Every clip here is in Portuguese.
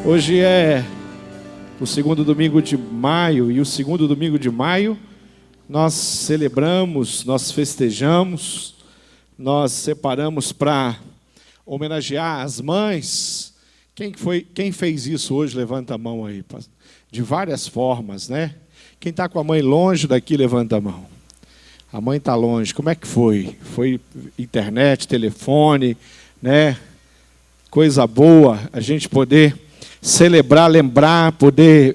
Hoje é o segundo domingo de maio, e o segundo domingo de maio nós celebramos, nós festejamos, nós separamos para homenagear as mães. Quem fez isso hoje? Levanta a mão aí. De várias formas, né? Quem está com a mãe longe daqui, levanta a mão. A mãe está longe. Como é que foi? Foi internet, telefone, né? Coisa boa a gente poder celebrar, lembrar, poder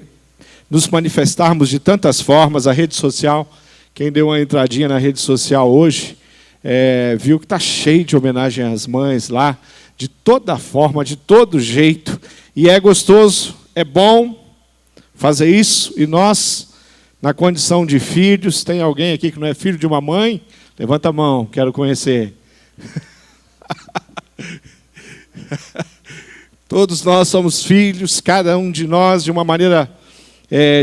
nos manifestarmos de tantas formas. A rede social, quem deu uma entradinha na rede social hoje, viu que está cheio de homenagem às mães lá, de toda forma, de todo jeito. E é gostoso, é bom fazer isso. E nós, na condição de filhos, tem alguém aqui que não é filho de uma mãe? Levanta a mão, quero conhecer. Todos nós somos filhos, cada um de nós de uma maneira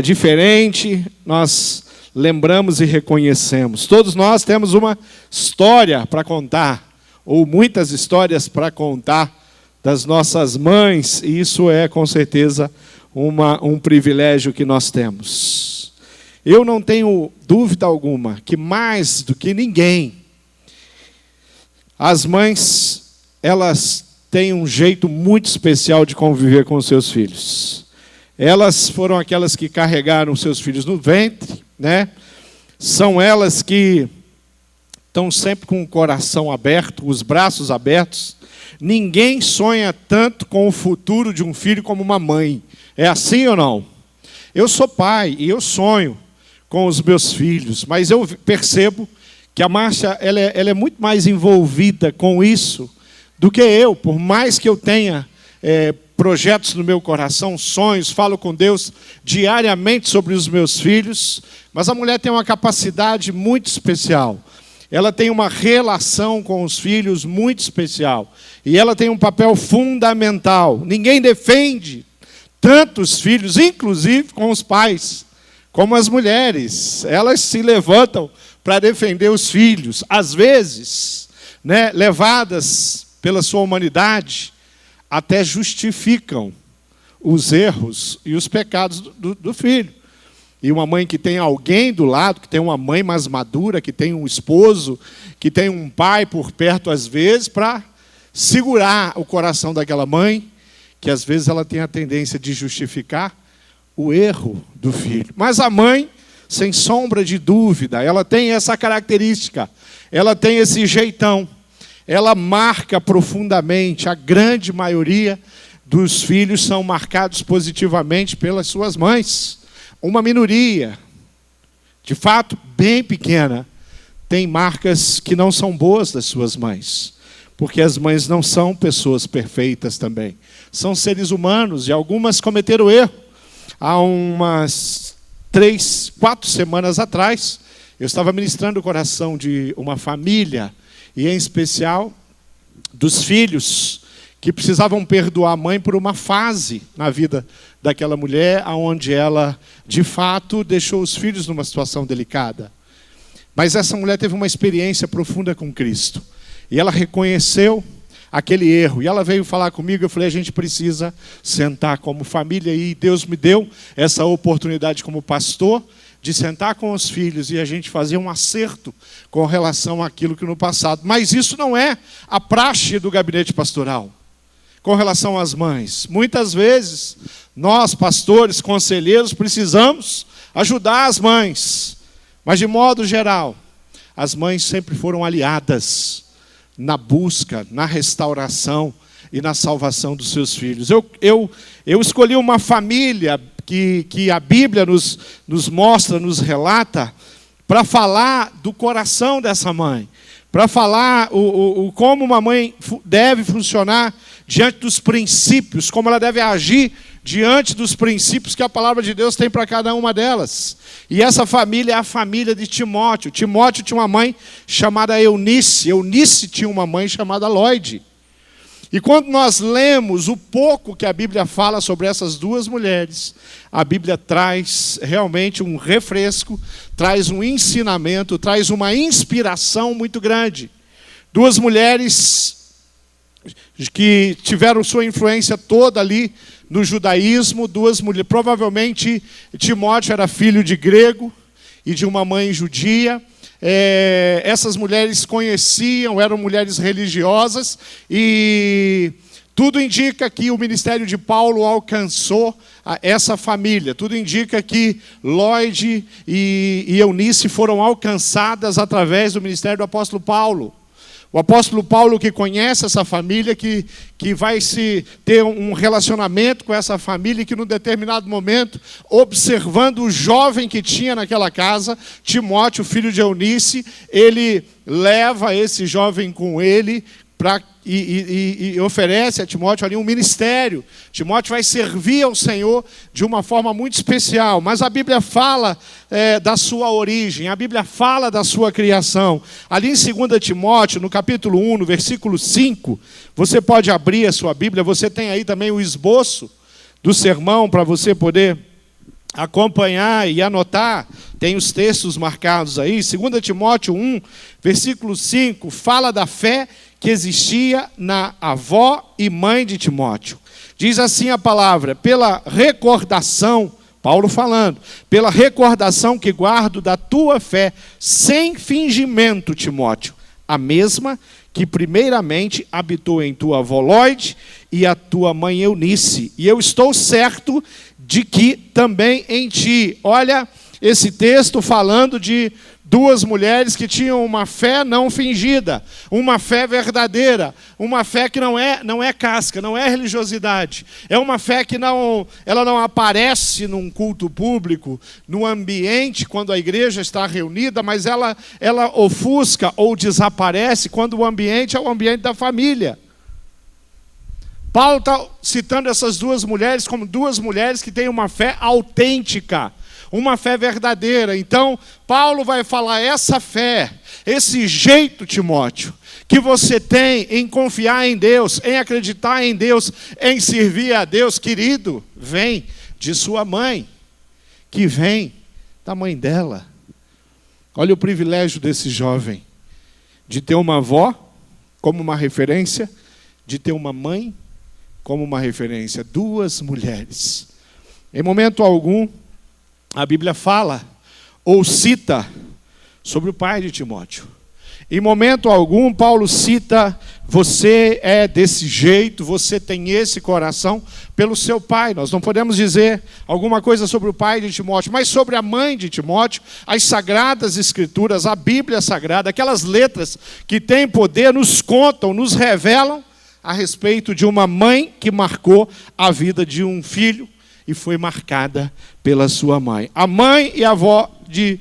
diferente, nós lembramos e reconhecemos. Todos nós temos uma história para contar, ou muitas histórias para contar das nossas mães, e isso é com certeza um privilégio que nós temos. Eu não tenho dúvida alguma que mais do que ninguém, as mães, elas têm um jeito muito especial de conviver com os seus filhos. Elas foram aquelas que carregaram seus filhos no ventre, né? São elas que estão sempre com o coração aberto, os braços abertos. Ninguém sonha tanto com o futuro de um filho como uma mãe. É assim ou não? Eu sou pai e eu sonho com os meus filhos, mas eu percebo que a Márcia ela é muito mais envolvida com isso do que eu, por mais que eu tenha projetos no meu coração, sonhos, falo com Deus diariamente sobre os meus filhos, mas a mulher tem uma capacidade muito especial. Ela tem uma relação com os filhos muito especial. E ela tem um papel fundamental. Ninguém defende tanto os filhos, inclusive com os pais, como as mulheres. Elas se levantam para defender os filhos. Às vezes, né, levadas pela sua humanidade, até justificam os erros e os pecados do filho. E uma mãe que tem alguém do lado, que tem uma mãe mais madura, que tem um esposo, que tem um pai por perto às vezes, para segurar o coração daquela mãe, que às vezes ela tem a tendência de justificar o erro do filho. Mas a mãe, sem sombra de dúvida, ela tem essa característica, ela tem esse jeitão. Ela marca profundamente. A grande maioria dos filhos são marcados positivamente pelas suas mães. Uma minoria, de fato, bem pequena, tem marcas que não são boas das suas mães. Porque as mães não são pessoas perfeitas também. São seres humanos e algumas cometeram erro. Há umas 3, 4 semanas atrás, eu estava ministrando o coração de uma família, e em especial dos filhos que precisavam perdoar a mãe por uma fase na vida daquela mulher, onde ela, de fato, deixou os filhos numa situação delicada. Mas essa mulher teve uma experiência profunda com Cristo. E ela reconheceu aquele erro. E ela veio falar comigo, eu falei, a gente precisa sentar como família. E Deus me deu essa oportunidade como pastor, de sentar com os filhos e a gente fazer um acerto com relação àquilo que no passado. Mas isso não é a praxe do gabinete pastoral. Com relação às mães. Muitas vezes, nós, pastores, conselheiros, precisamos ajudar as mães. Mas, de modo geral, as mães sempre foram aliadas na busca, na restauração e na salvação dos seus filhos. Eu escolhi uma família que a Bíblia nos mostra, nos relata, para falar do coração dessa mãe, para falar como uma mãe deve funcionar diante dos princípios, como ela deve agir diante dos princípios que a palavra de Deus tem para cada uma delas. E essa família é a família de Timóteo. Timóteo tinha uma mãe chamada Eunice, Eunice tinha uma mãe chamada Lloyd. E quando nós lemos o pouco que a Bíblia fala sobre essas duas mulheres, a Bíblia traz realmente um refresco, traz um ensinamento, traz uma inspiração muito grande. Duas mulheres que tiveram sua influência toda ali no judaísmo, duas mulheres. Provavelmente Timóteo era filho de grego e de uma mãe judia. Essas mulheres conheciam, eram mulheres religiosas, e tudo indica que o ministério de Paulo alcançou essa família. Tudo indica que Lloyd e Eunice foram alcançadas através do ministério do apóstolo Paulo. O apóstolo Paulo, que conhece essa família, que vai ter um relacionamento com essa família, e que num determinado momento, observando o jovem que tinha naquela casa, Timóteo, filho de Eunice, ele leva esse jovem com ele e oferece a Timóteo ali um ministério. Timóteo vai servir ao Senhor de uma forma muito especial. Mas a Bíblia fala da sua origem, a Bíblia fala da sua criação. Ali em 2 Timóteo, no capítulo 1, no versículo 5, você pode abrir a sua Bíblia, você tem aí também o esboço do sermão para você poder acompanhar e anotar. Tem os textos marcados aí. 2 Timóteo 1, versículo 5, fala da fé que existia na avó e mãe de Timóteo. Diz assim a palavra: pela recordação, Paulo falando, pela recordação que guardo da tua fé, sem fingimento, Timóteo, a mesma que primeiramente habitou em tua avó Lloyd e a tua mãe Eunice, e eu estou certo de que também em ti. Olha esse texto falando de duas mulheres que tinham uma fé não fingida, uma fé verdadeira, uma fé que não é casca, não é religiosidade. É uma fé que ela não aparece num culto público, no ambiente quando a igreja está reunida, mas ela ofusca ou desaparece quando o ambiente é o ambiente da família. Paulo está citando essas duas mulheres como duas mulheres que têm uma fé autêntica, uma fé verdadeira. Então, Paulo vai falar: essa fé, esse jeito, Timóteo, que você tem em confiar em Deus, em acreditar em Deus, em servir a Deus, querido, vem de sua mãe, que vem da mãe dela. Olha o privilégio desse jovem, de ter uma avó como uma referência, de ter uma mãe como uma referência. Duas mulheres. Em momento algum, a Bíblia fala ou cita sobre o pai de Timóteo. Em momento algum, Paulo cita: você é desse jeito, você tem esse coração pelo seu pai. Nós não podemos dizer alguma coisa sobre o pai de Timóteo, mas sobre a mãe de Timóteo, as sagradas escrituras, a Bíblia sagrada, aquelas letras que têm poder, nos contam, nos revelam a respeito de uma mãe que marcou a vida de um filho e foi marcada pela sua mãe. A mãe e a avó de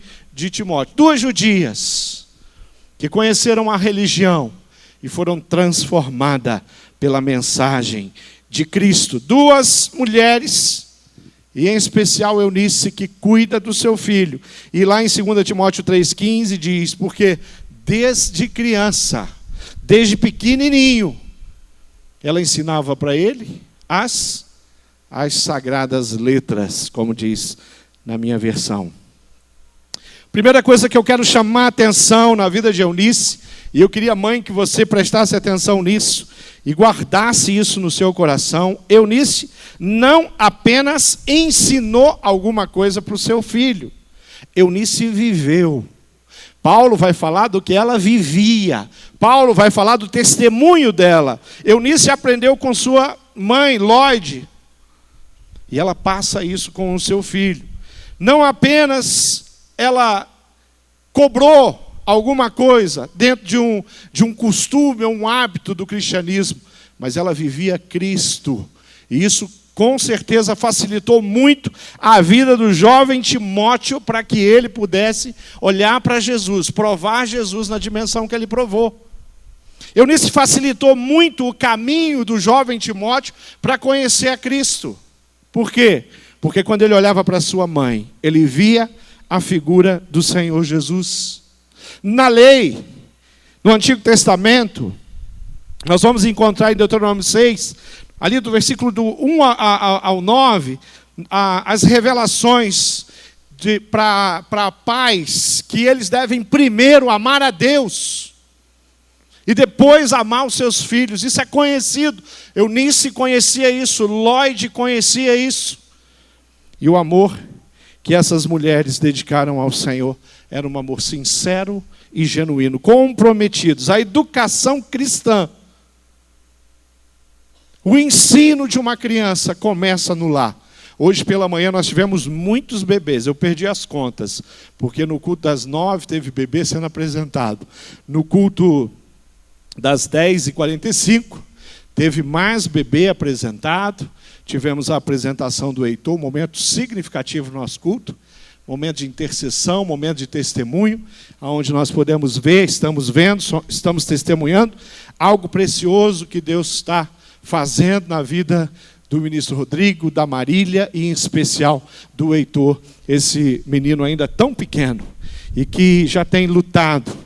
Timóteo. Duas judias que conheceram a religião e foram transformadas pela mensagem de Cristo. Duas mulheres, e em especial Eunice, que cuida do seu filho. E lá em 2 Timóteo 3,15 diz: porque desde criança, desde pequenininho, ela ensinava para ele as sagradas letras, como diz na minha versão. Primeira coisa que eu quero chamar a atenção na vida de Eunice, e eu queria, mãe, que você prestasse atenção nisso e guardasse isso no seu coração. Eunice não apenas ensinou alguma coisa para o seu filho, Eunice viveu. Paulo vai falar do que ela vivia. Paulo vai falar do testemunho dela. Eunice aprendeu com sua mãe, Lloyd, e ela passa isso com o seu filho. Não apenas ela cobrou alguma coisa dentro de um costume, um hábito do cristianismo, mas ela vivia Cristo. E isso com certeza facilitou muito a vida do jovem Timóteo, para que ele pudesse olhar para Jesus, provar Jesus na dimensão que ele provou. Eunice facilitou muito o caminho do jovem Timóteo para conhecer a Cristo. Por quê? Porque quando ele olhava para sua mãe, ele via a figura do Senhor Jesus. Na lei, no Antigo Testamento, nós vamos encontrar em Deuteronômio 6, ali do versículo do 1 ao 9, as revelações para pais, que eles devem primeiro amar a Deus. E depois amar os seus filhos. Isso é conhecido. Eunice conhecia isso, Lloyd conhecia isso. E o amor que essas mulheres dedicaram ao Senhor era um amor sincero e genuíno, comprometidos. A educação cristã, o ensino de uma criança começa no lar. Hoje pela manhã nós tivemos muitos bebês, eu perdi as contas, porque no culto das 9 teve bebê sendo apresentado. No culto das 10h45 teve mais bebê apresentado. Tivemos a apresentação do Heitor, um momento significativo no nosso culto, momento de intercessão, momento de testemunho, onde nós podemos ver, estamos vendo, estamos testemunhando algo precioso que Deus está fazendo na vida do ministro Rodrigo, da Marília e em especial do Heitor, esse menino ainda tão pequeno e que já tem lutado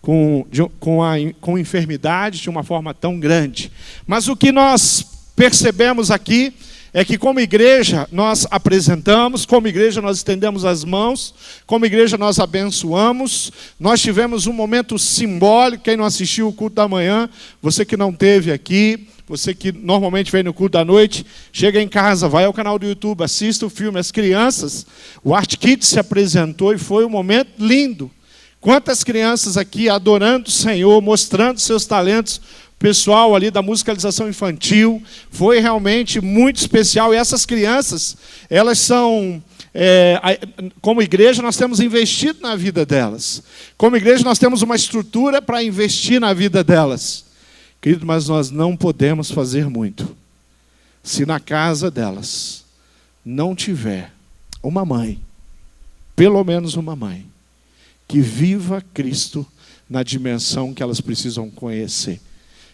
com enfermidade de uma forma tão grande. Mas o que nós percebemos aqui é que como igreja nós apresentamos, como igreja nós estendemos as mãos, como igreja nós abençoamos. Nós tivemos um momento simbólico. Quem não assistiu o culto da manhã, você que não esteve aqui, você que normalmente vem no culto da noite, chega em casa, vai ao canal do YouTube, assista o filme. As crianças, o Art Kids se apresentou e foi um momento lindo. Quantas crianças aqui adorando o Senhor, mostrando seus talentos. O pessoal ali da musicalização infantil, foi realmente muito especial. E essas crianças, elas são, como igreja, nós temos investido na vida delas. Como igreja, nós temos uma estrutura para investir na vida delas. Querido, mas nós não podemos fazer muito se na casa delas não tiver uma mãe, pelo menos uma mãe, que viva Cristo na dimensão que elas precisam conhecer.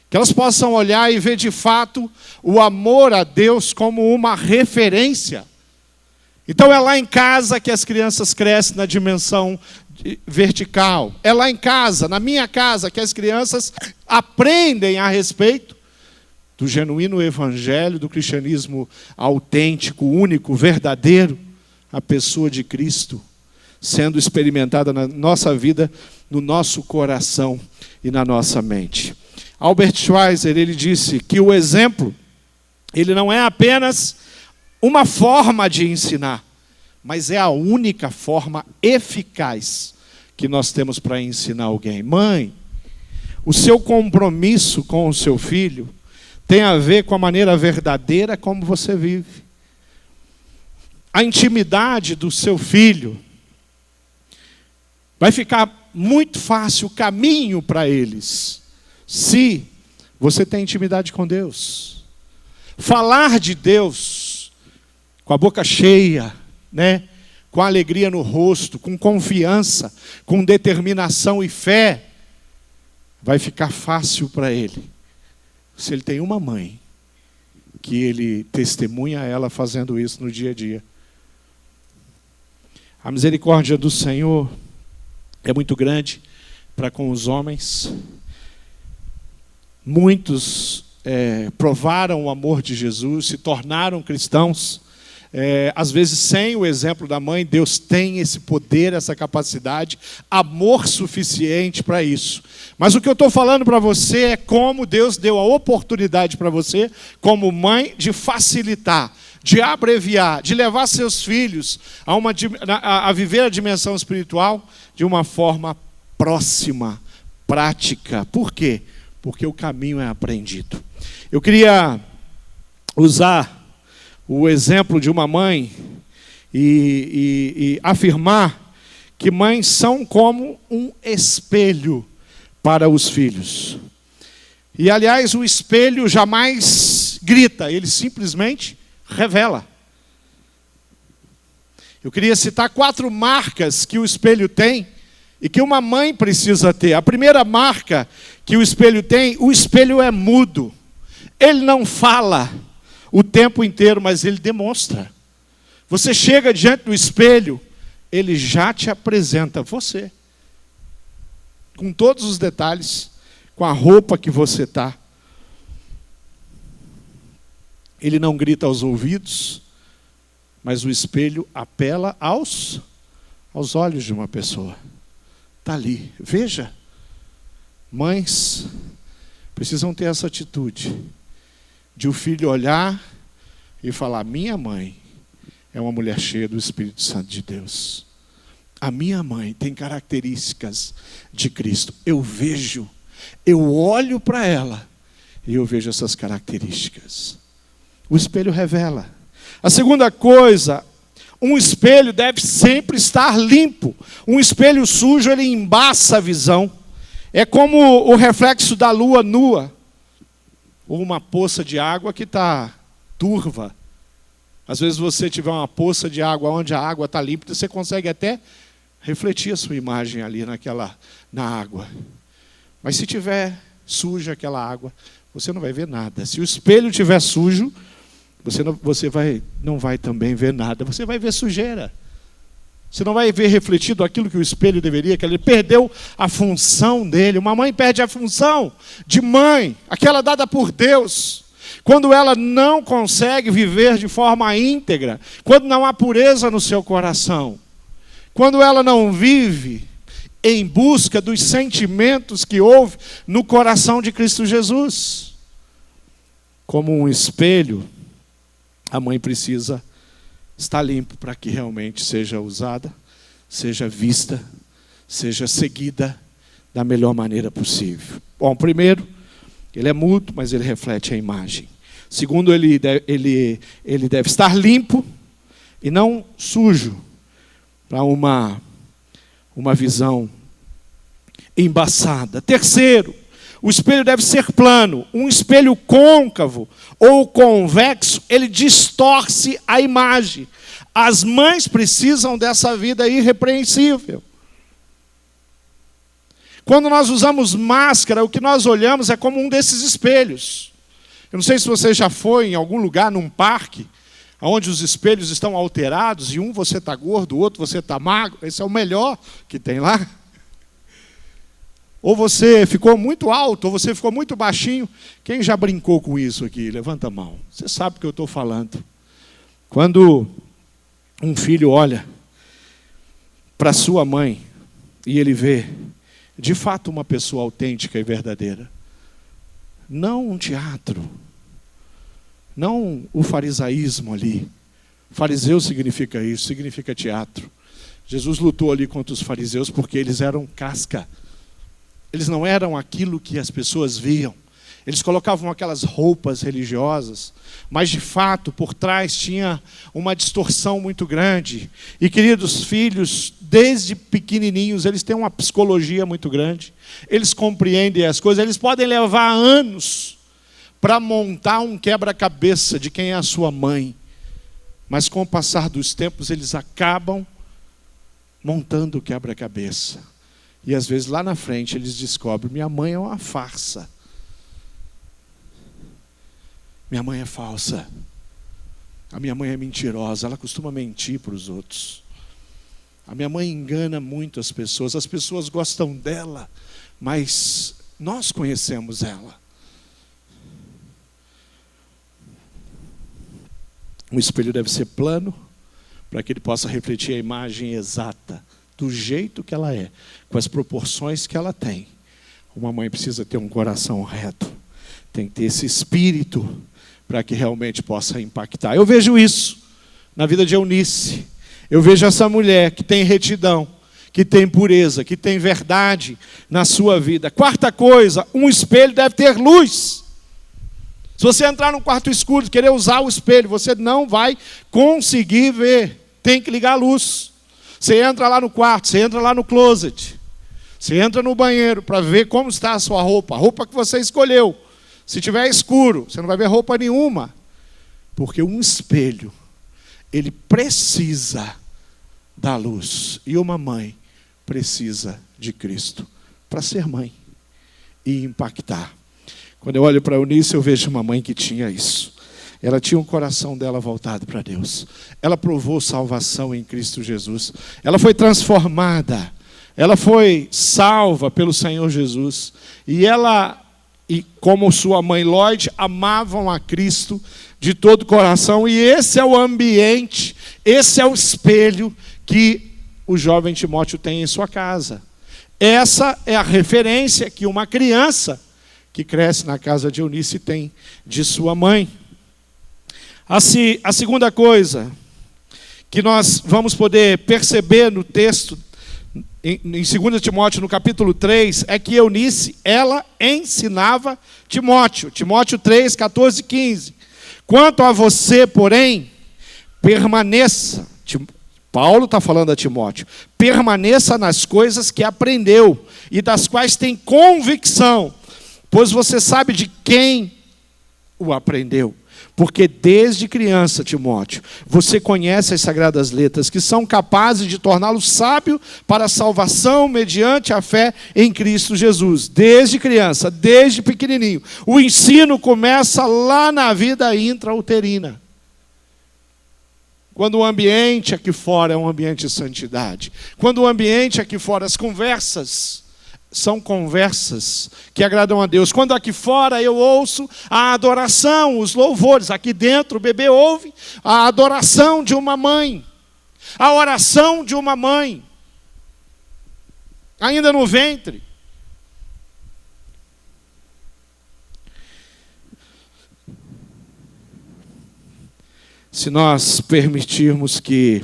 Que elas possam olhar e ver de fato o amor a Deus como uma referência. Então é lá em casa que as crianças crescem na dimensão vertical. É lá em casa, na minha casa, que as crianças aprendem a respeito do genuíno evangelho, do cristianismo autêntico, único, verdadeiro, a pessoa de Cristo sendo experimentada na nossa vida, no nosso coração e na nossa mente. Albert Schweitzer, ele disse que o exemplo, ele não é apenas uma forma de ensinar, mas é a única forma eficaz que nós temos para ensinar alguém. Mãe, o seu compromisso com o seu filho tem a ver com a maneira verdadeira como você vive. A intimidade do seu filho vai ficar muito fácil o caminho para eles, se você tem intimidade com Deus. Falar de Deus com a boca cheia, né? Com alegria no rosto, com confiança, com determinação e fé, vai ficar fácil para ele. Se ele tem uma mãe, que ele testemunha ela fazendo isso no dia a dia. A misericórdia do Senhor é muito grande para com os homens. Muitos provaram o amor de Jesus, se tornaram cristãos. Às vezes sem o exemplo da mãe. Deus tem esse poder, essa capacidade, amor suficiente para isso. Mas o que eu estou falando para você é como Deus deu a oportunidade para você, como mãe, de facilitar, de abreviar, de levar seus filhos a viver a dimensão espiritual de uma forma próxima, prática. Por quê? Porque o caminho é aprendido. Eu queria usar o exemplo de uma mãe e afirmar que mães são como um espelho para os filhos. E, aliás, o espelho jamais grita, ele simplesmente revela. Eu queria citar 4 marcas que o espelho tem e que uma mãe precisa ter. A primeira marca que o espelho tem, o espelho é mudo. Ele não fala o tempo inteiro, mas ele demonstra. Você chega diante do espelho, ele já te apresenta você. Com todos os detalhes, com a roupa que você está. Ele não grita aos ouvidos, mas o espelho apela aos olhos de uma pessoa. Está ali, veja. Mães precisam ter essa atitude de o filho olhar e falar: minha mãe é uma mulher cheia do Espírito Santo de Deus. A minha mãe tem características de Cristo. Eu olho para ela e eu vejo essas características. O espelho revela. A segunda coisa, um espelho deve sempre estar limpo. Um espelho sujo, ele embaça a visão. É como o reflexo da lua nua, ou uma poça de água que está turva. Às vezes você tiver uma poça de água onde a água está límpida, você consegue até refletir a sua imagem ali na água. Mas se tiver suja aquela água, você não vai ver nada. Se o espelho estiver sujo, você não vai também ver nada. Você vai ver sujeira. Você não vai ver refletido aquilo que o espelho deveria, que ele perdeu a função dele. Uma mãe perde a função de mãe, aquela dada por Deus. Quando ela não consegue viver de forma íntegra, quando não há pureza no seu coração, quando ela não vive em busca dos sentimentos que houve no coração de Cristo Jesus. Como um espelho, a mãe precisa estar limpo para que realmente seja usada, seja vista, seja seguida da melhor maneira possível. Bom, primeiro, ele é mudo, mas ele reflete a imagem. Segundo, ele deve estar limpo e não sujo, para uma visão embaçada. Terceiro, o espelho deve ser plano. Um espelho côncavo ou convexo, ele distorce a imagem. As mães precisam dessa vida irrepreensível. Quando nós usamos máscara, o que nós olhamos é como um desses espelhos. Eu não sei se você já foi em algum lugar, num parque, onde os espelhos estão alterados, e um você está gordo, o outro você está magro. Esse é o melhor que tem lá. Ou você ficou muito alto, ou você ficou muito baixinho. Quem já brincou com isso aqui? Levanta a mão. Você sabe o que eu estou falando. Quando um filho olha para sua mãe e ele vê, de fato, uma pessoa autêntica e verdadeira. Não um teatro. Não o farisaísmo ali. Fariseu significa isso, significa teatro. Jesus lutou ali contra os fariseus porque eles eram casca. Eles não eram aquilo que as pessoas viam. Eles colocavam aquelas roupas religiosas, mas de fato por trás tinha uma distorção muito grande. E queridos filhos, desde pequenininhos, eles têm uma psicologia muito grande. Eles compreendem as coisas, eles podem levar anos para montar um quebra-cabeça de quem é a sua mãe. Mas com o passar dos tempos, eles acabam montando o quebra-cabeça. E às vezes lá na frente eles descobrem: minha mãe é uma farsa. Minha mãe é falsa. A minha mãe é mentirosa, ela costuma mentir para os outros. A minha mãe engana muito as pessoas gostam dela, mas nós conhecemos ela. O espelho deve ser plano, para que ele possa refletir a imagem exata, do jeito que ela é, com as proporções que ela tem. Uma mãe precisa ter um coração reto, tem que ter esse espírito para que realmente possa impactar. Eu vejo isso na vida de Eunice. Eu vejo essa mulher que tem retidão, que tem pureza, que tem verdade na sua vida. Quarta coisa, um espelho deve ter luz. Se você entrar num quarto escuro e querer usar o espelho, você não vai conseguir ver. Tem que ligar a luz. Você entra lá no quarto, você entra lá no closet, você entra no banheiro para ver como está a sua roupa, a roupa que você escolheu. Se tiver escuro, você não vai ver roupa nenhuma. Porque um espelho, ele precisa da luz. E uma mãe precisa de Cristo para ser mãe e impactar. Quando eu olho para Eunice, eu vejo uma mãe que tinha isso. Ela tinha o coração dela voltado para Deus. Ela provou salvação em Cristo Jesus. Ela foi transformada. Ela foi salva pelo Senhor Jesus. E ela, e como sua mãe Lloyd, amavam a Cristo de todo o coração. E esse é o ambiente, esse é o espelho que o jovem Timóteo tem em sua casa. Essa é a referência que uma criança que cresce na casa de Eunice tem de sua mãe. A segunda coisa que nós vamos poder perceber no texto, em 2 Timóteo, no capítulo 3, é que Eunice, ela ensinava Timóteo. Timóteo 3, 14 e 15. Quanto a você, porém, permaneça. Paulo está falando a Timóteo. Permaneça nas coisas que aprendeu e das quais tem convicção, pois você sabe de quem o aprendeu. Porque desde criança, Timóteo, você conhece as Sagradas Letras, que são capazes de torná-lo sábio para a salvação mediante a fé em Cristo Jesus. Desde criança, desde pequenininho. O ensino começa lá na vida intrauterina. Quando o ambiente aqui fora é um ambiente de santidade. Quando o ambiente aqui fora, as conversas são conversas que agradam a Deus. Quando aqui fora eu ouço a adoração, os louvores, aqui dentro o bebê ouve a adoração de uma mãe, a oração de uma mãe, ainda no ventre. Se nós permitirmos que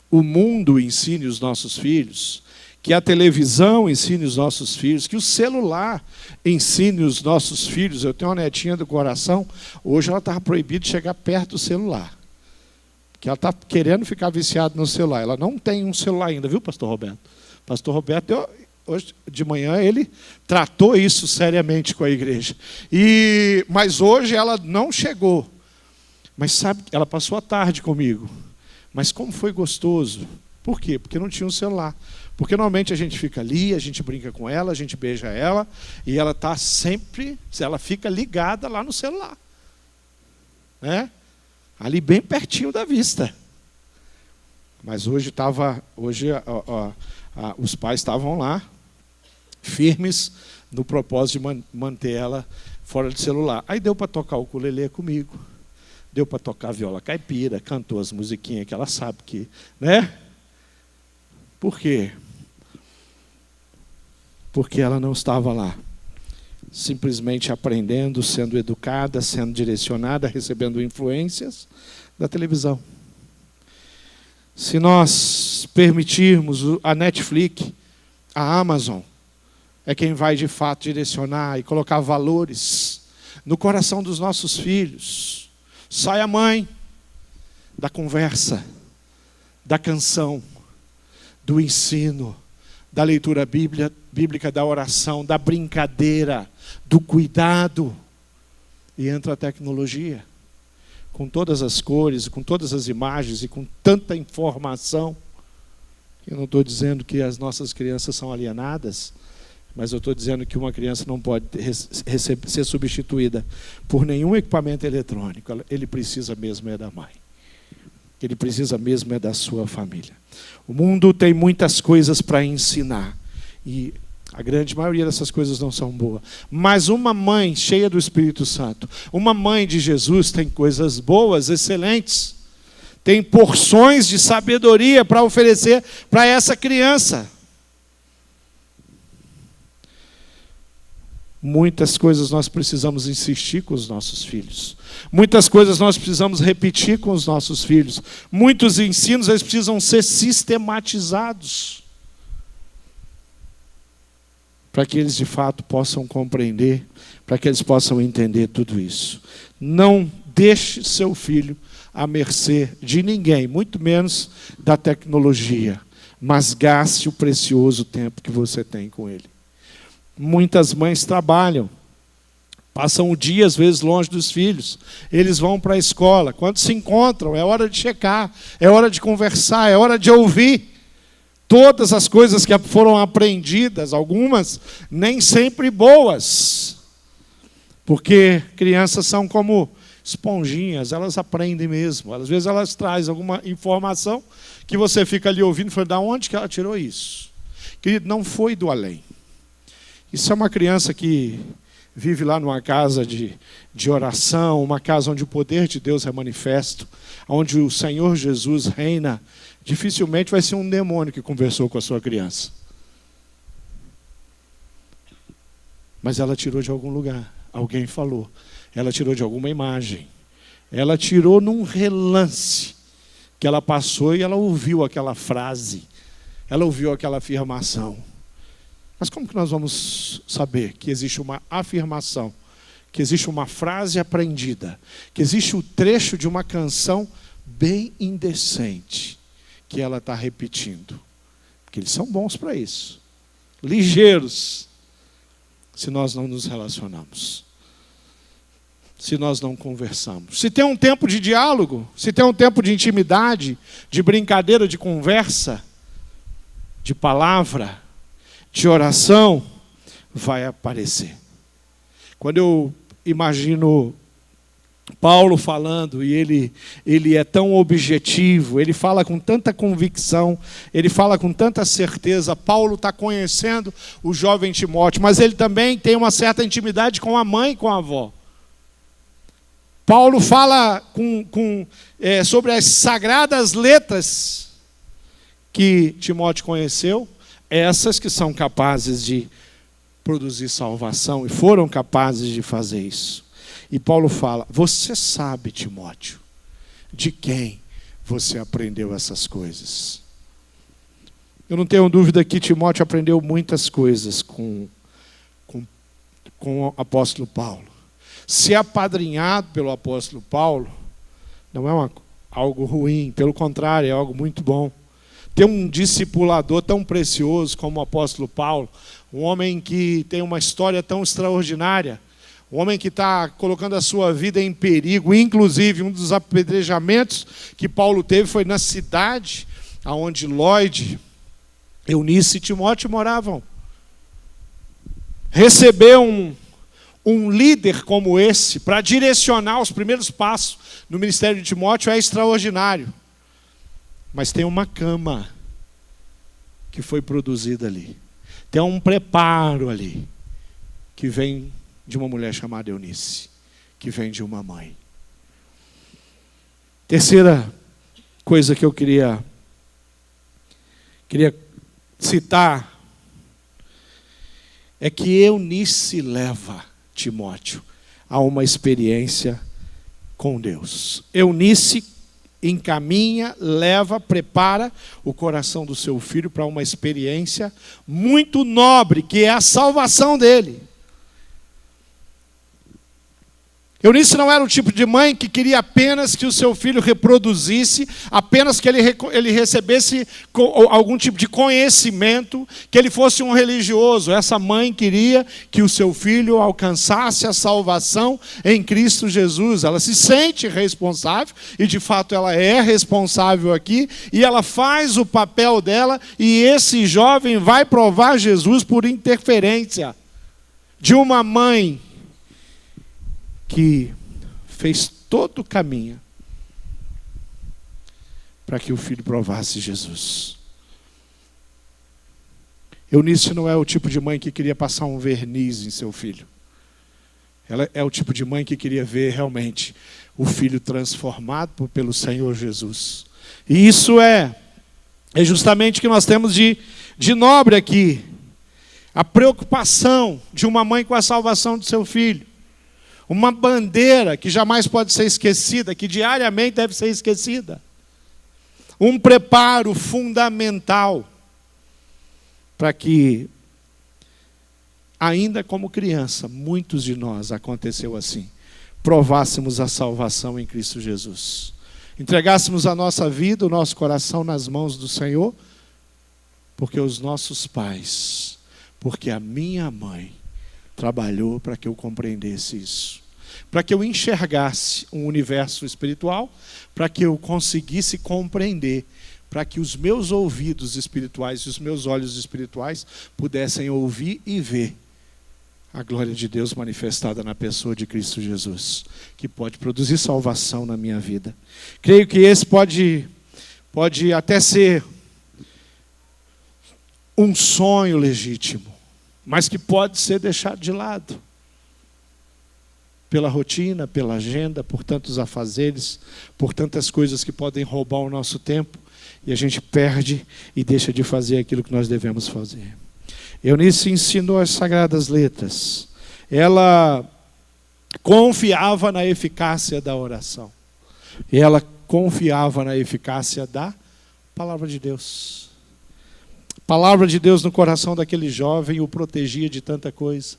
o mundo ensine os nossos filhos, que a televisão ensine os nossos filhos, que o celular ensine os nossos filhos. Eu tenho uma netinha do coração, hoje ela estava proibida de chegar perto do celular, porque ela está querendo ficar viciada no celular. Ela não tem um celular ainda, viu, pastor Roberto? Pastor Roberto, hoje de manhã, ele tratou isso seriamente com a igreja. Mas hoje ela não chegou. Mas sabe, ela passou a tarde comigo. Mas como foi gostoso. Por quê? Porque não tinha um celular. Porque normalmente a gente fica ali, a gente brinca com ela, a gente beija ela, e ela está sempre, ela fica ligada lá no celular. Né? Ali bem pertinho da vista. Mas hoje os pais estavam lá, firmes, no propósito de manter ela fora do celular. Aí deu para tocar o ukulele comigo. Deu para tocar viola caipira, cantou as musiquinhas que ela sabe que, né? Por quê? Porque ela não estava lá, simplesmente aprendendo, sendo educada, sendo direcionada, recebendo influências da televisão. Se nós permitirmos a Netflix, a Amazon, é quem vai de fato direcionar e colocar valores no coração dos nossos filhos. Sai a mãe da conversa, da canção, do ensino, da leitura bíblica, da oração, da brincadeira, do cuidado. E entra a tecnologia, com todas as cores, com todas as imagens e com tanta informação. Eu não estou dizendo que as nossas crianças são alienadas, mas eu estou dizendo que uma criança não pode ser substituída por nenhum equipamento eletrônico. Ele precisa mesmo é da mãe. Ele precisa mesmo é da sua família. O mundo tem muitas coisas para ensinar. E a grande maioria dessas coisas não são boas. Mas uma mãe cheia do Espírito Santo, uma mãe de Jesus tem coisas boas, excelentes. Tem porções de sabedoria para oferecer para essa criança. Muitas coisas nós precisamos insistir com os nossos filhos. Muitas coisas nós precisamos repetir com os nossos filhos. Muitos ensinos eles precisam ser sistematizados para que eles de fato possam compreender, para que eles possam entender tudo isso. Não deixe seu filho à mercê de ninguém, muito menos da tecnologia, mas gaste o precioso tempo que você tem com ele. Muitas mães trabalham, passam o dia, às vezes, longe dos filhos. Eles vão para a escola. Quando se encontram, é hora de checar, é hora de conversar, é hora de ouvir. Todas as coisas que foram aprendidas, algumas nem sempre boas. Porque crianças são como esponjinhas, elas aprendem mesmo. Às vezes elas trazem alguma informação que você fica ali ouvindo e fala, de onde que ela tirou isso? Querido, não foi do além. Isso é uma criança que vive lá numa casa de oração, uma casa onde o poder de Deus é manifesto, onde o Senhor Jesus reina. Dificilmente vai ser um demônio que conversou com a sua criança. Mas ela tirou de algum lugar. Alguém falou. Ela tirou de alguma imagem. Ela tirou num relance que ela passou e ela ouviu aquela frase. Ela ouviu aquela afirmação. Mas como que nós vamos saber que existe uma afirmação, que existe uma frase aprendida, que existe o trecho de uma canção bem indecente que ela está repetindo? Porque eles são bons para isso. Ligeiros, se nós não nos relacionamos. Se nós não conversamos. Se tem um tempo de diálogo, se tem um tempo de intimidade, de brincadeira, de conversa, de palavra, de oração, vai aparecer. Quando eu imagino Paulo falando, e ele é tão objetivo, ele fala com tanta convicção, ele fala com tanta certeza. Paulo está conhecendo o jovem Timóteo, mas ele também tem uma certa intimidade com a mãe e com a avó. Paulo fala sobre as sagradas letras que Timóteo conheceu, essas que são capazes de produzir salvação, e foram capazes de fazer isso. E Paulo fala: você sabe, Timóteo, de quem você aprendeu essas coisas. Eu não tenho dúvida que Timóteo aprendeu muitas coisas com o apóstolo Paulo. Ser apadrinhado pelo apóstolo Paulo não é algo ruim, pelo contrário, é algo muito bom. Ter um discipulador tão precioso como o apóstolo Paulo, um homem que tem uma história tão extraordinária, um homem que está colocando a sua vida em perigo. Inclusive, um dos apedrejamentos que Paulo teve foi na cidade onde Lloyd, Eunice e Timóteo moravam. Receber um líder como esse para direcionar os primeiros passos no ministério de Timóteo é extraordinário. Mas tem uma cama que foi produzida ali. Tem um preparo ali que vem de uma mulher chamada Eunice, que vem de uma mãe. Terceira coisa que eu queria citar é que Eunice leva Timóteo a uma experiência com Deus. Eunice encaminha, leva, prepara o coração do seu filho para uma experiência muito nobre, que é a salvação dele. Eunice não era o tipo de mãe que queria apenas que o seu filho reproduzisse, apenas que ele recebesse algum tipo de conhecimento, que ele fosse um religioso. Essa mãe queria que o seu filho alcançasse a salvação em Cristo Jesus. Ela se sente responsável, e de fato ela é responsável aqui, e ela faz o papel dela, e esse jovem vai provar Jesus por interferência de uma mãe que fez todo o caminho para que o filho provasse Jesus. Eunice não é o tipo de mãe que queria passar um verniz em seu filho. Ela é o tipo de mãe que queria ver realmente o filho transformado pelo Senhor Jesus. E isso é justamente o que nós temos de nobre aqui. A preocupação de uma mãe com a salvação do seu filho. Uma bandeira que jamais pode ser esquecida, que diariamente deve ser esquecida. Um preparo fundamental para que, ainda como criança, muitos de nós, aconteceu assim, provássemos a salvação em Cristo Jesus. Entregássemos a nossa vida, o nosso coração nas mãos do Senhor, porque os nossos pais, porque a minha mãe trabalhou para que eu compreendesse isso, para que eu enxergasse um universo espiritual, para que eu conseguisse compreender, para que os meus ouvidos espirituais e os meus olhos espirituais pudessem ouvir e ver a glória de Deus manifestada na pessoa de Cristo Jesus, que pode produzir salvação na minha vida. Creio que esse pode até ser um sonho legítimo, mas que pode ser deixado de lado pela rotina, pela agenda, por tantos afazeres, por tantas coisas que podem roubar o nosso tempo, e a gente perde e deixa de fazer aquilo que nós devemos fazer. Eunice ensinou as sagradas letras, ela confiava na eficácia da oração. E ela confiava na eficácia da palavra de Deus. A palavra de Deus no coração daquele jovem o protegia de tanta coisa.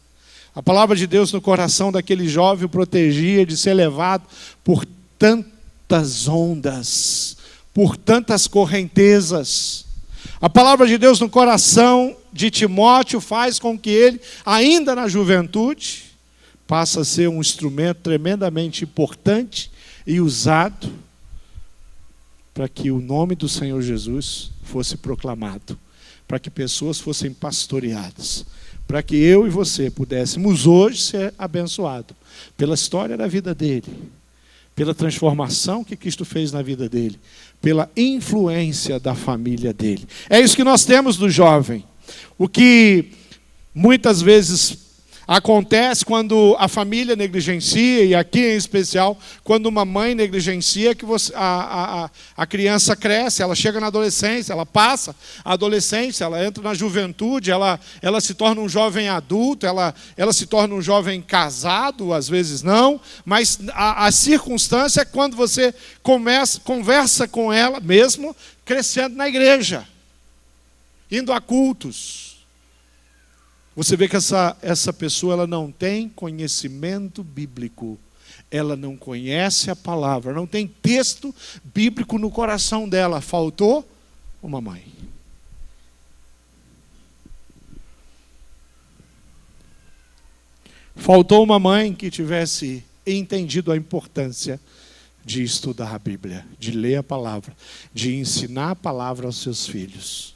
A palavra de Deus no coração daquele jovem o protegia de ser levado por tantas ondas, por tantas correntezas. A palavra de Deus no coração de Timóteo faz com que ele, ainda na juventude, passe a ser um instrumento tremendamente importante e usado para que o nome do Senhor Jesus fosse proclamado, para que pessoas fossem pastoreadas, para que eu e você pudéssemos hoje ser abençoados pela história da vida dele, pela transformação que Cristo fez na vida dele, pela influência da família dele. É isso que nós temos do jovem. O que muitas vezes acontece quando a família negligencia, e aqui em especial, quando uma mãe negligencia, que a criança cresce, ela chega na adolescência, ela passa a adolescência, ela entra na juventude, ela se torna um jovem adulto, ela se torna um jovem casado, às vezes não, mas a circunstância é quando você conversa com ela, mesmo crescendo na igreja, indo a cultos. Você vê que essa pessoa ela não tem conhecimento bíblico, ela não conhece a palavra, não tem texto bíblico no coração dela. Faltou uma mãe. Faltou uma mãe que tivesse entendido a importância de estudar a Bíblia, de ler a palavra, de ensinar a palavra aos seus filhos.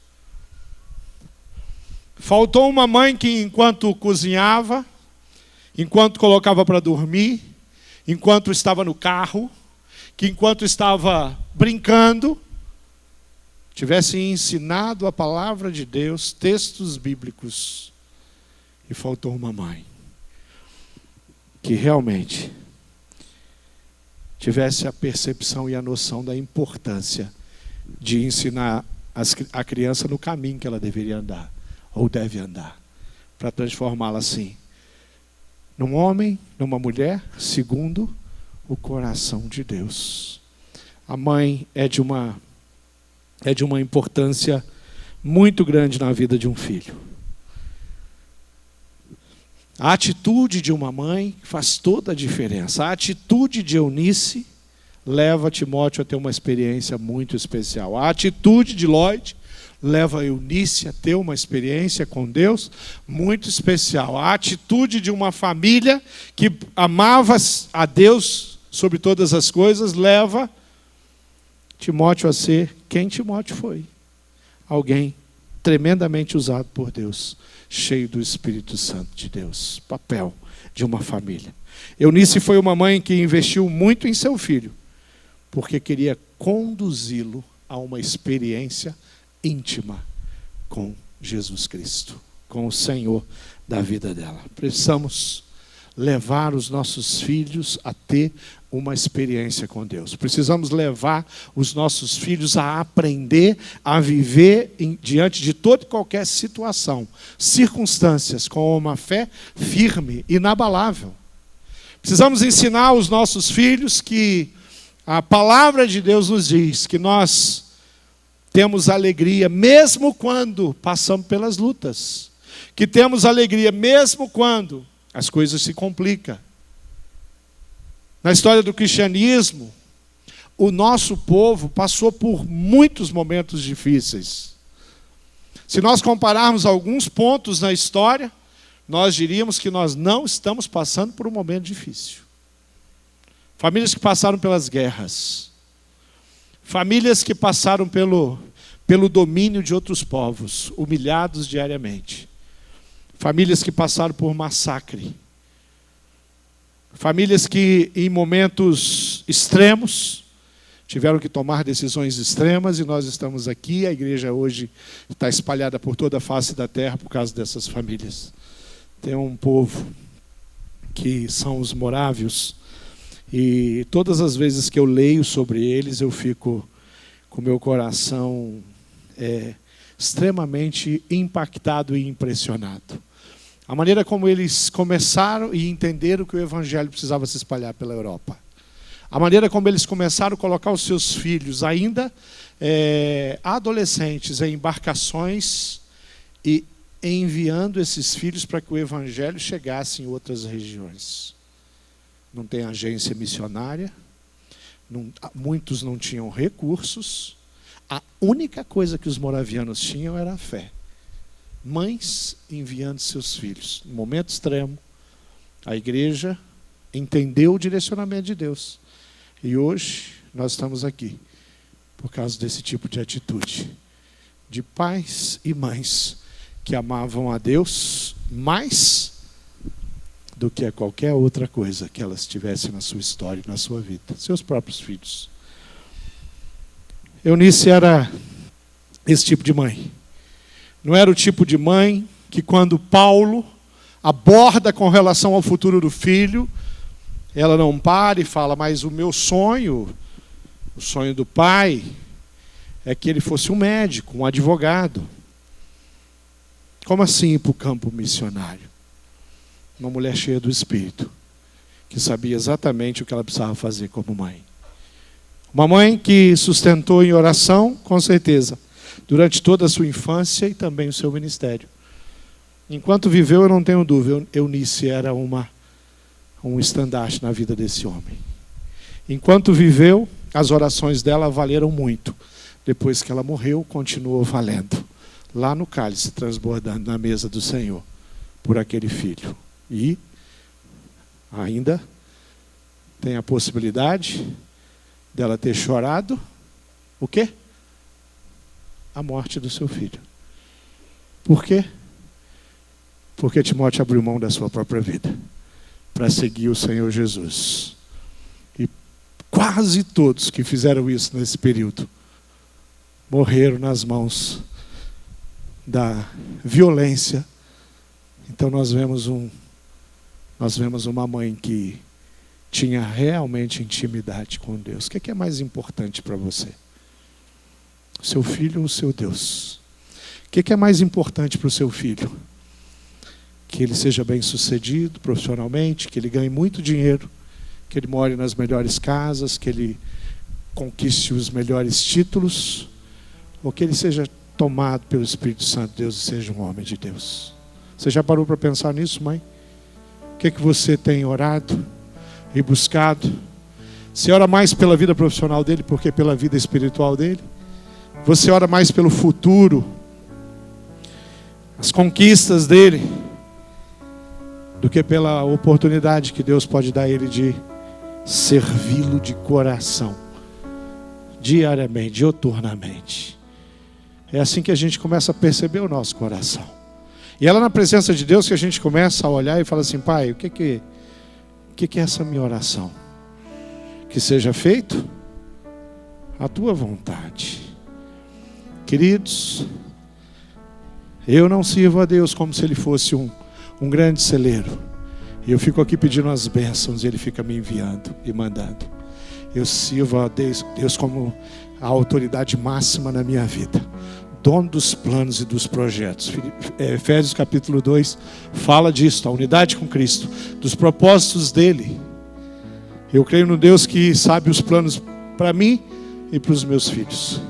Faltou uma mãe que, enquanto cozinhava, enquanto colocava para dormir, enquanto estava no carro, que enquanto estava brincando, tivesse ensinado a palavra de Deus, textos bíblicos. E faltou uma mãe que realmente tivesse a percepção e a noção da importância de ensinar a criança no caminho que ela deveria andar. Ou deve andar, para transformá-la assim, num homem, numa mulher, segundo o coração de Deus. A mãe é de uma importância muito grande na vida de um filho. A atitude de uma mãe faz toda a diferença. A atitude de Eunice leva Timóteo a ter uma experiência muito especial. A atitude de Lloyd leva a Eunice a ter uma experiência com Deus muito especial. A atitude de uma família que amava a Deus sobre todas as coisas leva Timóteo a ser quem Timóteo foi. Alguém tremendamente usado por Deus, cheio do Espírito Santo de Deus. Papel de uma família. Eunice foi uma mãe que investiu muito em seu filho, porque queria conduzi-lo a uma experiência íntima com Jesus Cristo, com o Senhor da vida dela. Precisamos levar os nossos filhos a ter uma experiência com Deus. Precisamos levar os nossos filhos a aprender a viver diante de toda e qualquer situação, circunstâncias, com uma fé firme, inabalável. Precisamos ensinar os nossos filhos que a palavra de Deus nos diz que nós temos alegria mesmo quando passamos pelas lutas, que temos alegria mesmo quando as coisas se complicam. Na história do cristianismo, o nosso povo passou por muitos momentos difíceis. Se nós compararmos alguns pontos na história, nós diríamos que nós não estamos passando por um momento difícil. Famílias que passaram pelas guerras, famílias que passaram pelo domínio de outros povos, humilhados diariamente. Famílias que passaram por massacre. Famílias que, em momentos extremos, tiveram que tomar decisões extremas, e nós estamos aqui, a igreja hoje está espalhada por toda a face da terra por causa dessas famílias. Tem um povo que são os morávios, e todas as vezes que eu leio sobre eles, eu fico com o meu coração extremamente impactado e impressionado. A maneira como eles começaram e entenderam que o evangelho precisava se espalhar pela Europa. A maneira como eles começaram a colocar os seus filhos, ainda adolescentes, em embarcações e enviando esses filhos para que o evangelho chegasse em outras regiões. Não tem agência missionária, muitos não tinham recursos. A única coisa que os moravianos tinham era a fé. Mães enviando seus filhos. No momento extremo, a igreja entendeu o direcionamento de Deus. E hoje nós estamos aqui por causa desse tipo de atitude. De pais e mães que amavam a Deus mais do que a qualquer outra coisa que elas tivessem na sua história, na sua vida. Seus próprios filhos. Eunice era esse tipo de mãe. Não era o tipo de mãe que, quando Paulo aborda com relação ao futuro do filho, ela não para e fala, mas o meu sonho, o sonho do pai, é que ele fosse um médico, um advogado. Como assim ir para o campo missionário? Uma mulher cheia do Espírito, que sabia exatamente o que ela precisava fazer como mãe. Uma mãe que sustentou em oração, com certeza, durante toda a sua infância e também o seu ministério. Enquanto viveu, eu não tenho dúvida, Eunice era um estandarte na vida desse homem. Enquanto viveu, as orações dela valeram muito. Depois que ela morreu, continuou valendo. Lá no cálice, transbordando na mesa do Senhor, por aquele filho. E ainda tem a possibilidade dela ter chorado o quê? A morte do seu filho. Por quê? Porque Timóteo abriu mão da sua própria vida para seguir o Senhor Jesus. E quase todos que fizeram isso nesse período morreram nas mãos da violência. Então nós vemos uma mãe que tinha realmente intimidade com Deus. O que é mais importante para você? O seu filho ou o seu Deus? O que é mais importante para o seu filho? Que ele seja bem sucedido profissionalmente, que ele ganhe muito dinheiro, que ele more nas melhores casas, que ele conquiste os melhores títulos, ou que ele seja tomado pelo Espírito Santo de Deus e seja um homem de Deus? Você já parou para pensar nisso, mãe? O que você tem orado e buscado? Você ora mais pela vida profissional dele do que pela vida espiritual dele? Você ora mais pelo futuro, as conquistas dele, do que pela oportunidade que Deus pode dar a ele de servi-lo de coração, diariamente, diuturnamente. É assim que a gente começa a perceber o nosso coração. E é lá na presença de Deus que a gente começa a olhar e fala assim, Pai, o que é essa minha oração? Que seja feito a tua vontade. Queridos, eu não sirvo a Deus como se ele fosse um grande celeiro. E eu fico aqui pedindo as bênçãos e ele fica me enviando e mandando. Eu sirvo a Deus como a autoridade máxima na minha vida. Dono dos planos e dos projetos. Efésios capítulo 2 fala disso, a unidade com Cristo, dos propósitos dele. Eu creio no Deus que sabe os planos para mim e para os meus filhos.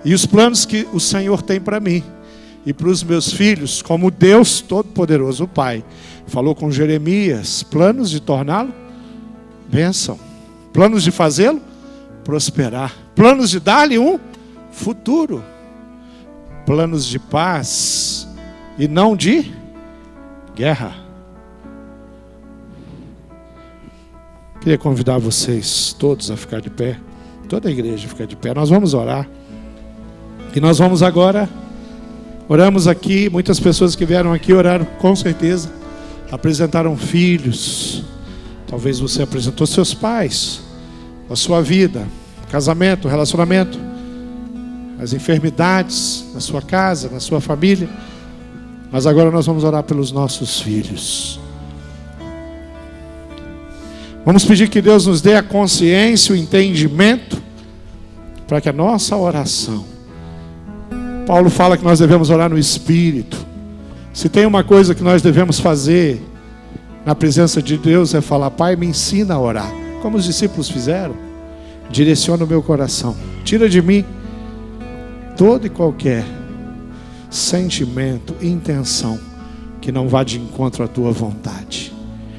E os planos que o Senhor tem para mim e para os meus filhos, como Deus Todo-Poderoso, o Pai, falou com Jeremias, planos de torná-lo bênção, planos de fazê-lo prosperar, planos de dar-lhe um futuro, planos de paz e não de guerra. Queria convidar vocês todos a ficar de pé, toda a igreja a ficar de pé. Nós vamos orar. E nós vamos agora, oramos aqui, muitas pessoas que vieram aqui oraram com certeza, apresentaram filhos, talvez você apresentou seus pais, a sua vida, casamento, relacionamento, as enfermidades na sua casa, na sua família, mas agora nós vamos orar pelos nossos filhos. Vamos pedir que Deus nos dê a consciência, o entendimento, para que a nossa oração, Paulo fala que nós devemos orar no Espírito, Se tem uma coisa que nós devemos fazer na presença de Deus, é falar: Pai, me ensina a orar, como os discípulos fizeram. Direciona o meu coração, tira de mim todo e qualquer sentimento, intenção que não vá de encontro à tua vontade.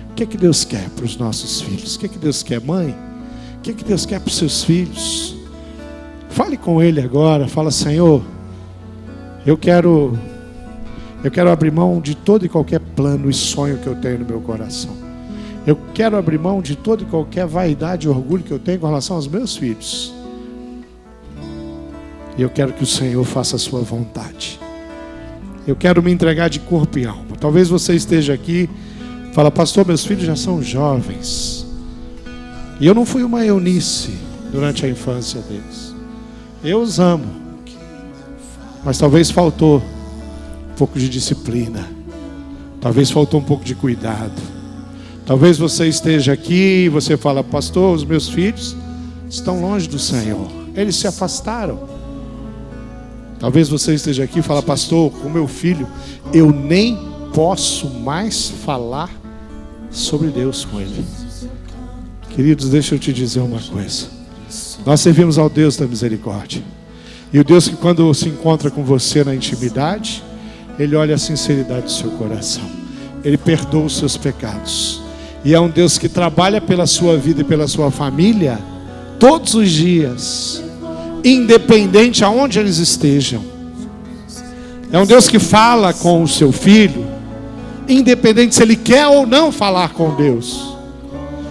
O que é que Deus quer para os nossos filhos? O que é que Deus quer, mãe? O que é que Deus quer para os seus filhos? Fale com Ele agora. Fala: Senhor, eu quero abrir mão de todo e qualquer plano e sonho que eu tenho no meu coração. Eu quero abrir mão de todo e qualquer vaidade e orgulho que eu tenho com relação aos meus filhos. E eu quero que o Senhor faça a sua vontade. Eu quero me entregar de corpo e alma. Talvez você esteja aqui e fala: pastor, meus filhos já são jovens. E eu não fui uma Eunice durante a infância deles. Eu os amo. Mas talvez faltou um pouco de disciplina. Talvez faltou um pouco de cuidado. Talvez você esteja aqui e você fala: pastor, os meus filhos estão longe do Senhor. Eles se afastaram. Talvez você esteja aqui e fala: pastor, com meu filho eu nem posso mais falar sobre Deus com ele. Queridos, deixa eu te dizer uma coisa. Nós servimos ao Deus da misericórdia. E o Deus que, quando se encontra com você na intimidade, Ele olha a sinceridade do seu coração. Ele perdoa os seus pecados. E é um Deus que trabalha pela sua vida e pela sua família todos os dias, independente aonde eles estejam. É um Deus que fala com o seu filho, independente se ele quer ou não falar com Deus.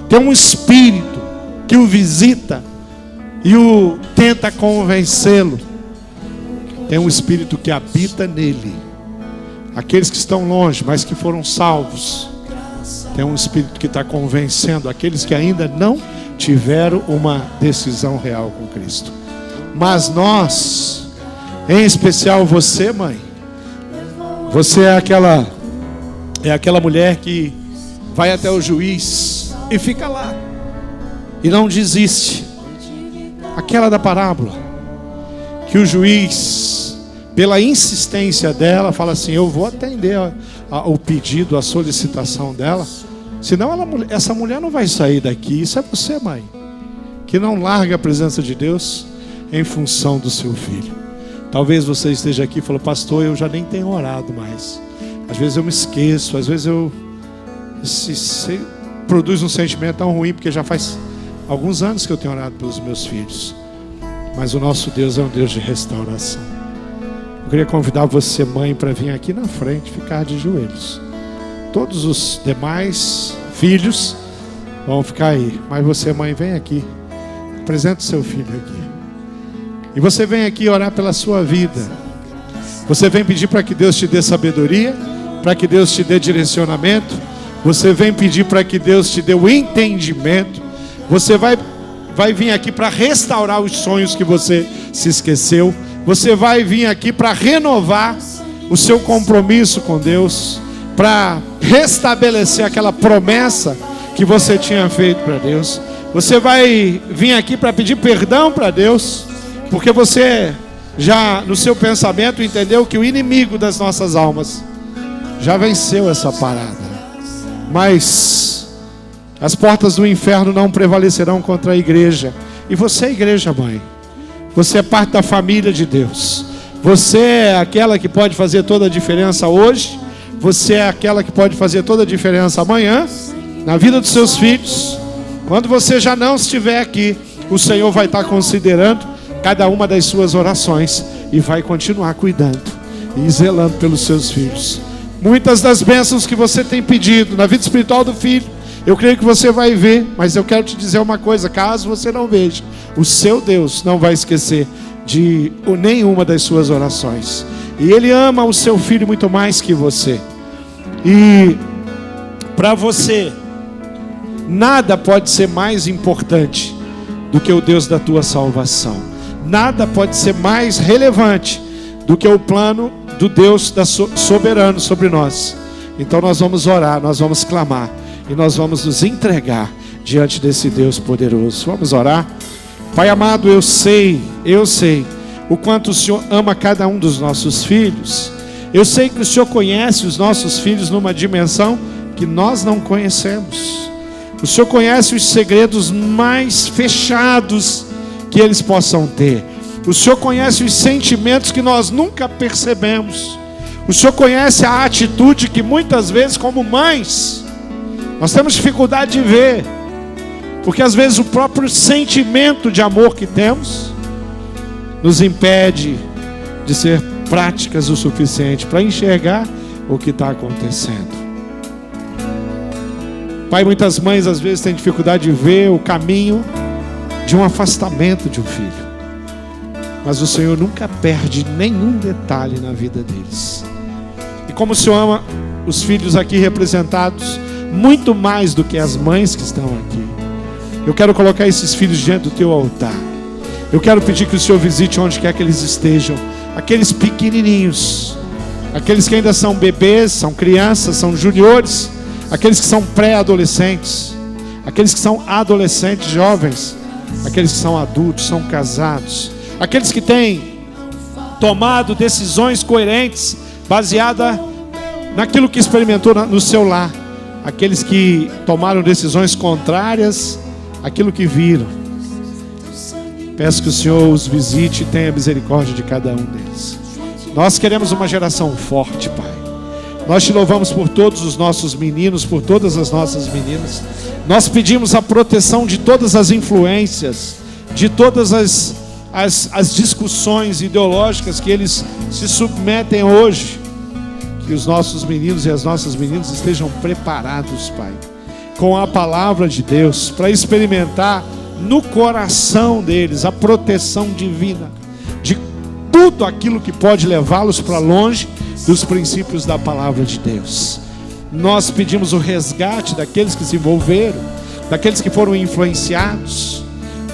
Tem um espírito que o visita e o tenta convencê-lo. Tem um espírito que habita nele. Aqueles que estão longe, mas que foram salvos, tem um espírito que está convencendo aqueles que ainda não tiveram uma decisão real com Cristo. Mas nós, em especial você, mãe, você é aquela mulher que vai até o juiz e fica lá e não desiste. Aquela da parábola, que o juiz, pela insistência dela, fala assim: eu vou atender o pedido, a solicitação dela, senão essa mulher não vai sair daqui. Isso é você, mãe, que não larga a presença de Deus em função do seu filho. Talvez você esteja aqui e fale: pastor, eu já nem tenho orado mais. Às vezes eu me esqueço, às vezes se produz um sentimento tão ruim, porque já faz alguns anos que eu tenho orado pelos meus filhos. Mas o nosso Deus é um Deus de restauração. Eu queria convidar você, mãe, para vir aqui na frente, ficar de joelhos. Todos os demais filhos vão ficar aí, mas você, mãe, vem aqui. Apresenta o seu filho aqui. E você vem aqui orar pela sua vida. Você vem pedir para que Deus te dê sabedoria, para que Deus te dê direcionamento. Você vem pedir para que Deus te dê o entendimento. Você vai vir aqui para restaurar os sonhos que você se esqueceu. Você vai vir aqui para renovar o seu compromisso com Deus, para restabelecer aquela promessa que você tinha feito para Deus. Você vai vir aqui para pedir perdão para Deus, porque você já no seu pensamento entendeu que o inimigo das nossas almas já venceu essa parada. Mas as portas do inferno não prevalecerão contra a igreja. E você é igreja, mãe. Você é parte da família de Deus. Você é aquela que pode fazer toda a diferença hoje. Você é aquela que pode fazer toda a diferença amanhã, na vida dos seus filhos. Quando você já não estiver aqui, o Senhor vai estar considerando cada uma das suas orações e vai continuar cuidando e zelando pelos seus filhos. Muitas das bênçãos que você tem pedido na vida espiritual do filho, eu creio que você vai ver, mas eu quero te dizer uma coisa: caso você não veja, o seu Deus não vai esquecer de nenhuma das suas orações. E Ele ama o seu filho muito mais que você. E para você, nada pode ser mais importante do que o Deus da tua salvação. Nada pode ser mais relevante do que o plano do Deus soberano sobre nós. Então nós vamos orar, nós vamos clamar e nós vamos nos entregar diante desse Deus poderoso. Vamos orar. Pai amado, eu sei o quanto o Senhor ama cada um dos nossos filhos. Eu sei que o Senhor conhece os nossos filhos numa dimensão que nós não conhecemos. O Senhor conhece os segredos mais fechados que eles possam ter. O Senhor conhece os sentimentos que nós nunca percebemos. O Senhor conhece a atitude que muitas vezes, como mães, nós temos dificuldade de ver. Porque às vezes o próprio sentimento de amor que temos nos impede de ser práticas o suficiente para enxergar o que está acontecendo. Pai, muitas mães às vezes têm dificuldade de ver o caminho de um afastamento de um filho. Mas o Senhor nunca perde nenhum detalhe na vida deles. E como o Senhor ama os filhos aqui representados, muito mais do que as mães que estão aqui, eu quero colocar esses filhos diante do teu altar. Eu quero pedir que o Senhor visite onde quer que eles estejam. Aqueles pequenininhos, aqueles que ainda são bebês, são crianças, são juniores, aqueles que são pré-adolescentes, aqueles que são adolescentes, jovens, aqueles que são adultos, são casados, aqueles que têm tomado decisões coerentes, baseada naquilo que experimentou no seu lar, aqueles que tomaram decisões contrárias àquilo que viram. Peço que o Senhor os visite e tenha misericórdia de cada um deles. Nós queremos uma geração forte, Pai. Nós te louvamos por todos os nossos meninos, por todas as nossas meninas. Nós pedimos a proteção de todas as influências, de todas as discussões ideológicas que eles se submetem hoje. Que os nossos meninos e as nossas meninas estejam preparados, Pai, com a palavra de Deus, para experimentar no coração deles a proteção divina de tudo aquilo que pode levá-los para longe dos princípios da palavra de Deus. Nós pedimos o resgate daqueles que se envolveram, daqueles que foram influenciados.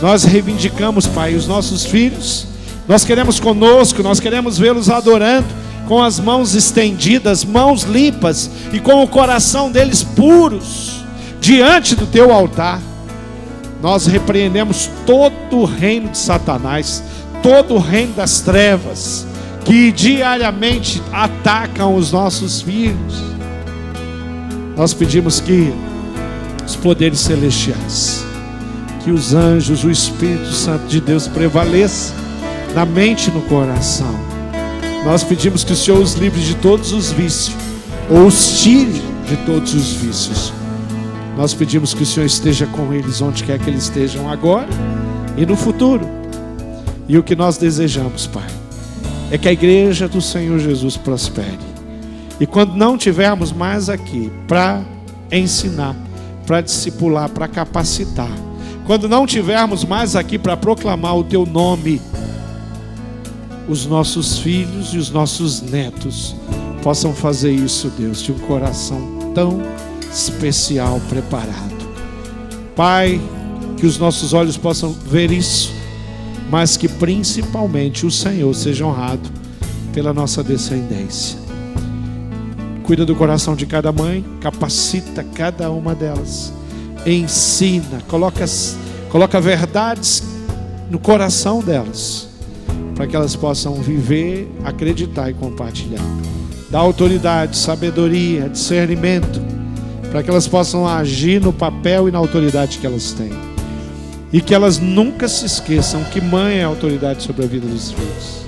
Nós reivindicamos, Pai, os nossos filhos. Nós queremos conosco, nós queremos vê-los adorando com as mãos estendidas, mãos limpas e com o coração deles puros diante do teu altar. Nós repreendemos todo o reino de Satanás, todo o reino das trevas, que diariamente atacam os nossos filhos. Nós pedimos que os poderes celestiais, que os anjos, o Espírito Santo de Deus prevaleça na mente e no coração. Nós pedimos que o Senhor os livre de todos os vícios, ou os tire de todos os vícios. Nós pedimos que o Senhor esteja com eles onde quer que eles estejam agora e no futuro. E o que nós desejamos, Pai, é que a igreja do Senhor Jesus prospere. E quando não tivermos mais aqui para ensinar, para discipular, para capacitar, quando não tivermos mais aqui para proclamar o teu nome, os nossos filhos e os nossos netos possam fazer isso, Deus, de um coração tão especial, preparado. Pai, que os nossos olhos possam ver isso, mas que principalmente o Senhor seja honrado pela nossa descendência. Cuida do coração de cada mãe, capacita cada uma delas, ensina, coloca verdades no coração delas, para que elas possam viver, acreditar e compartilhar. Dá autoridade, sabedoria, discernimento, para que elas possam agir no papel e na autoridade que elas têm. E que elas nunca se esqueçam que mãe é autoridade sobre a vida dos filhos.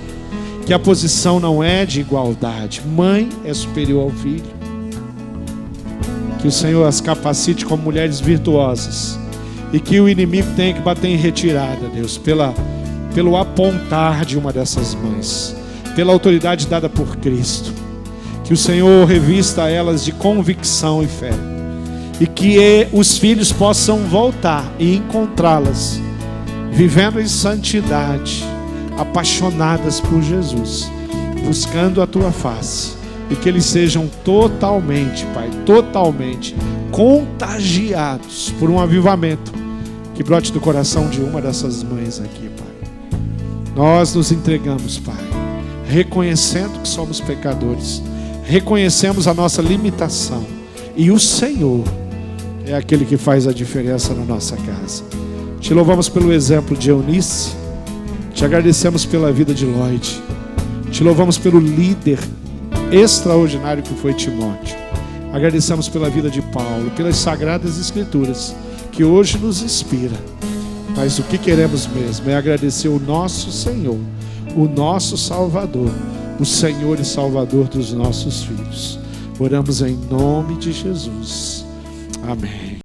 Que a posição não é de igualdade. Mãe é superior ao filho. Que o Senhor as capacite como mulheres virtuosas. E que o inimigo tenha que bater em retirada, Deus, pelo apontar de uma dessas mães, pela autoridade dada por Cristo. Que o Senhor revista elas de convicção e fé. E que os filhos possam voltar e encontrá-las vivendo em santidade, apaixonadas por Jesus, buscando a tua face. E que eles sejam totalmente, Pai, totalmente contagiados por um avivamento que brote do coração de uma dessas mães aqui, Pai. Nós nos entregamos, Pai, reconhecendo que somos pecadores, reconhecemos a nossa limitação, e o Senhor é aquele que faz a diferença na nossa casa. Te louvamos pelo exemplo de Eunice, te agradecemos pela vida de Lloyd, te louvamos pelo líder extraordinário que foi Timóteo. Agradecemos pela vida de Paulo, pelas Sagradas Escrituras, que hoje nos inspira. Mas o que queremos mesmo é agradecer o nosso Senhor, o nosso Salvador, o Senhor e Salvador dos nossos filhos. Oramos em nome de Jesus. Amém.